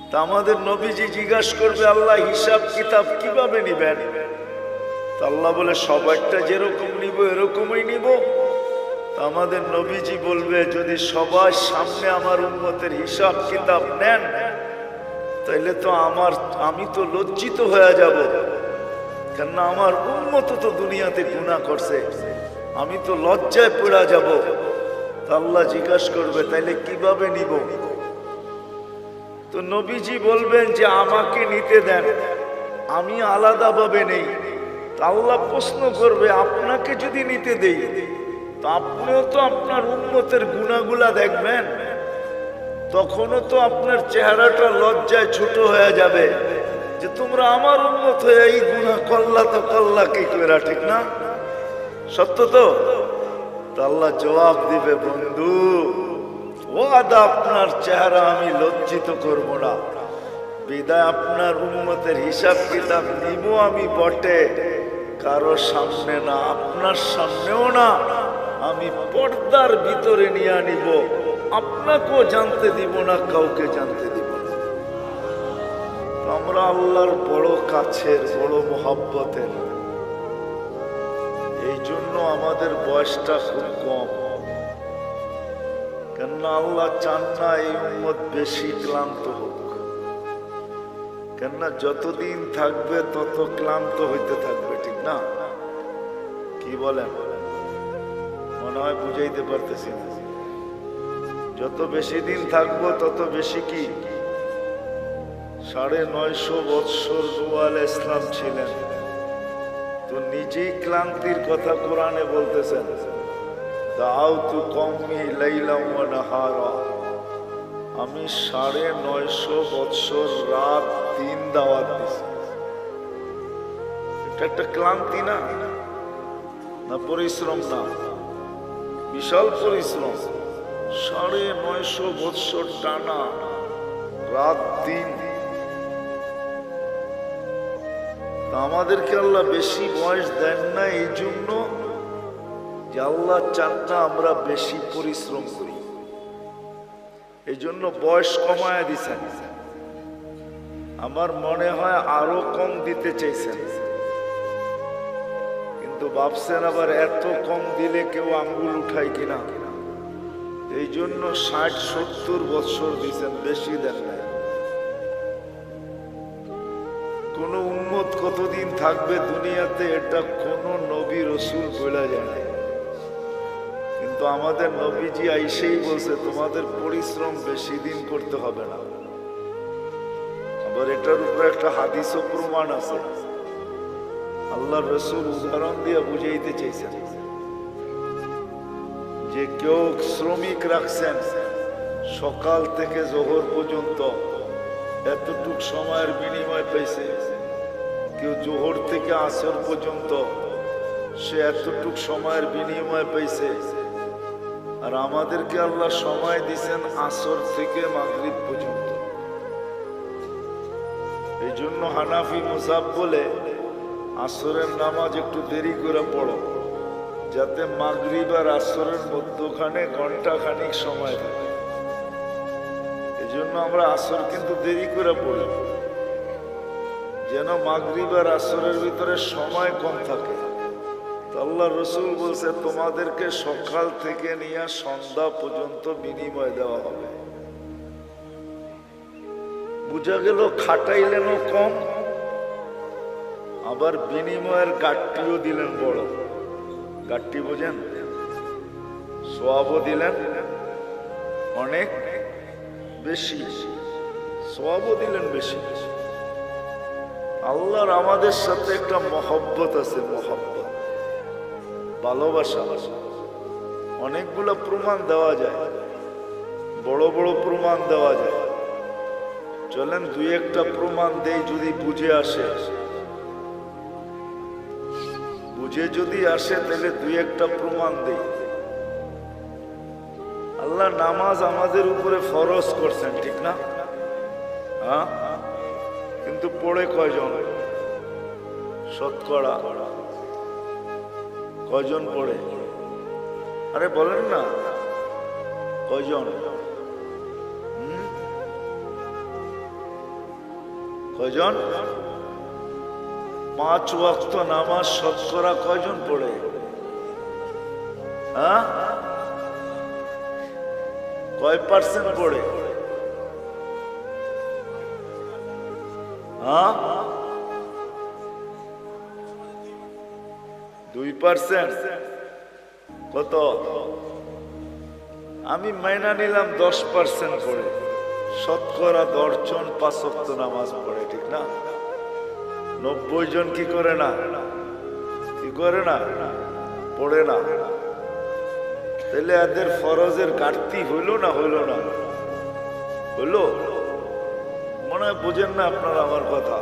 তা আমাদের নবীজি জিজ্ঞাসা করবে, আল্লাহ হিসাব কিতাব কিভাবে নিবেন? তা আল্লাহ বলে, সবাইটা যেরকম নিব এরকমই নিব। তা আমাদের নবীজি বলবে, যদি সবার সামনে আমার উম্মতের হিসাব কিতাব নেন, তাইলে তো আমি তো লজ্জিত হয়ে যাব, কেননা আমার উম্মত তো দুনিয়াতে গুনাহ করছে, আমি তো লজ্জায় পড়া যাব। তা আল্লাহ জিজ্ঞাসা করবে, তাইলে কিভাবে নিব? তো নবীজি বলবেন যে আমাকে নিতে দেন, আমি আলাদাভাবে নেই। তা আল্লাহ প্রশ্ন করবে, আপনাকে যদি নিতে দেই, তো আপনিও তো আপনার উম্মতের গুনাহগুলা দেখবেন, তখনও তো আপনার চেহারাটা লজ্জায় ছোট হয়ে যাবে যে তোমরা আমার উম্মত হয়ে এই গুনাহ করলা, তো করলা কি করে, ঠিক না? সত্য তো? আল্লাহ জবাব দিবে, বন্ধু ওয়াদা, আপনার চেহারা আমি লজ্জিত করব না, বিদায় আপনার উম্মতের হিসাব কিতাব নিব আমি বটে, কারো সামনে না, আপনার সামনেও না, আমি পর্দার ভিতরে নিয়ে নিব, আপনাকেও জানতে দিব না, কাউকে জানতে দিব না। আমরা আল্লাহর বড় কাছের, বড় মোহাব্বতের, এই জন্য আমাদের বয়সটা খুব কম, কেননা আল্লাহ চান না এই উম্মত বেশি ক্লান্ত হোক, কেননা যতদিন থাকবে তত ক্লান্ত হইতে থাকবে, ঠিক না? কি বলেন? মনে হয় বুঝাইতে পারতেছি না। যত বেশি দিন থাকবো তত বেশি কি, 950 বৎসর নূহ আলাইহিস সালাম ছিলেন, তো নিজেই ক্লান্তির কথা কোরআনে বলতেছেন, দাউতু কওমি লাইলাম ওয়া নাহারা, আমি 950 বৎসর রাত দিন দাওয়াত দিছি। এটা একটা ক্লান্তি না? না পরিশ্রম? না, বিশাল পরিশ্রম। 950 বৎসর টানা রাত দিন। আমাদেরকে আল্লাহ বেশি বয়স দেন না এই জন্য যে আল্লাহ চান না আমরা বেশি পরিশ্রম করি, এই জন্য বয়স কমায় দিছেন। আমার মনে হয় আরো কম দিতে চাইছেন, কিন্তু ভাবছেন আবার এত কম দিলে কেউ আঙ্গুল উঠায় কিনা, এই জন্য 60-70 বৎসর দিছেন, বেশি দেন না। কোন উম্মত কতদিন থাকবে দুনিয়াতে এটা কোন নবী রসুল বলা যায় না, কিন্তু আমাদের নবীজি আইসেই বলছে তোমাদের পরিশ্রম বেশি দিন করতে হবে না। আবার এটার উপরে একটা হাদিসও প্রমাণ আছে, আল্লাহ রসুল উদাহরণ দিয়ে বুঝাইতে চাইছেন যে কেউ শ্রমিক রাখছেন সকাল থেকে জোহর পর্যন্ত, এতটুক সময়ের বিনিময় পাইছে। কেউ জোহর থেকে আসর পর্যন্ত, সে এতটুক সময়ের বিনিময় পাইছে। আর আমাদেরকে আল্লাহ সময় দিছেন আসর থেকে মাগরিব পর্যন্ত। এই জন্য হানাফি মুসাব বলে আসরের নামাজ একটু দেরি করে পড়ো, যাতে মাগরিব আর আসরের মধ্যখানে ঘন্টাখানিক সময় থাকে। এই জন্য আমরা আসর কিন্তু দেরি করে পড়ি, যেন মাগরিব আর আসরের ভিতরে সময় কম থাকে। আল্লাহ রসুল বলছে তোমাদেরকে সকাল থেকে নিয়ে সন্ধ্যা পর্যন্ত বিনিময় দেওয়া হবে। বুঝা গেল খাটাইলেনও কম, আবার বিনিময়ের গাট্টিও দিলেন বড়। গাট্টি বোঝেন? সওয়াবও দিলেন অনেক বেশি, সওয়াবও দিলেন বেশি। আল্লাহর আমাদের সাথে একটা মহব্বত আছে, মহব্বত, ভালোবাসা। অনেকগুলো প্রমাণ দেওয়া যায়, বড় বড় প্রমাণ দেওয়া যায়। চলেন দুই একটা প্রমাণ দেই, যদি বুঝে আসে। বুঝে যদি আসে তাহলে দুই একটা প্রমাণ দেই। আল্লাহ নামাজ আমাদের উপরে ফরজ করছেন, ঠিক না? হ্যাঁ, কিন্তু পড়ে কয়জন? শতকরা কয়জন পড়ে? আরে বলেন না, কয়জন? কয়জন? 5 ওয়াক্ত নামাজ শতকরা কয়জন পড়ে? হ্যাঁ, কয় পার্সেন্ট পড়ে? হ্যাঁ, 2%। কত? আমি মাইনা নিলাম 10% পড়ে। শতকরা 10 জন 5 ওয়াক্ত নামাজ পড়ে, ঠিক না? 90 জন কি করে না? কি করে না? পড়ে না। তাহলে এদের ফরজের ঘাটতি হইল না হইল না? হইল? মনে হয় বোঝেন না আপনারা আমার কথা।